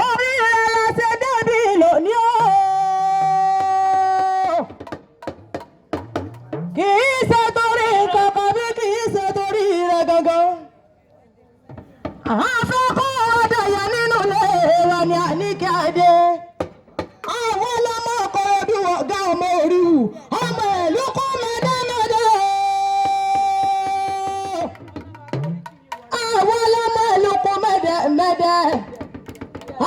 orí rẹ̀ la ṣe débi lónìí o. Kì í ṣe torí kankan bí kì í ṣe torí rẹ̀ gangan. Àfẹ́kọ́ ọ̀dọ̀yà nínú ilé wa ni Àníkẹ́ Adé. Àwọn ọlọ́mọ ọkọ̀ ojú ọ̀gá ọmọ òru ọmọ ìlú kọ́ mẹ́dẹ́mẹ́dẹ́. Àwọn ọlọ́mọ ìlú kọ́ mẹ́dẹ́mẹ́dẹ́.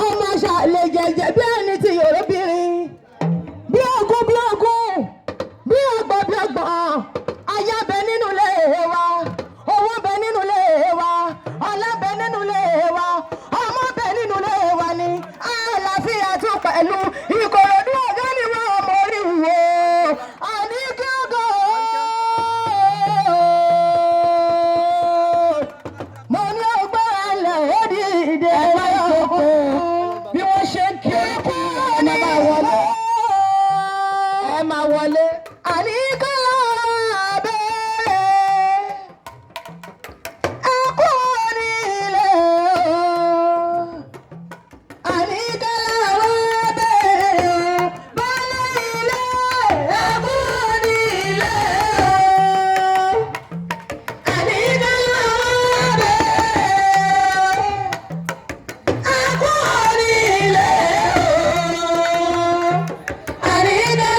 Ọmọ ṣàlẹ̀ jẹ̀jẹ̀ bí ẹni tí yorùbìnrin. Bí ogún bí ogún. Bí ọgbọ̀n bí ọgbọ̀n. Aya bẹ nínú ilé wa. Owó bẹ nínú ilé wa. Ọlá bẹ nínú ilé wa. Ọmọ bẹ nínú ilé wa ni. Àlàáfíà tún pẹ̀lú Ìkòròdú ọ̀gá ni wọ́n ọmọ orí wo. Àníkẹ́ ọgọ́. Mo ní ọgbẹ́ alẹ̀ ó di ìdè ẹ̀rọ. Bí wọ́n ṣe ń kí ọkọ̀ ẹ máa wọlé. Ẹ máa wọlé. Àníkẹ́ abẹ́rẹ́. Ẹ kú oríire o. Àníkẹ́ abẹ́rẹ́ o. Bọ́lá ilé. Ẹ kú oríire o. Àníkẹ́ abẹ́rẹ́. Ẹ kú oríire o. Àníkẹ́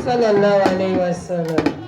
sallallahu alayhi wa sallam.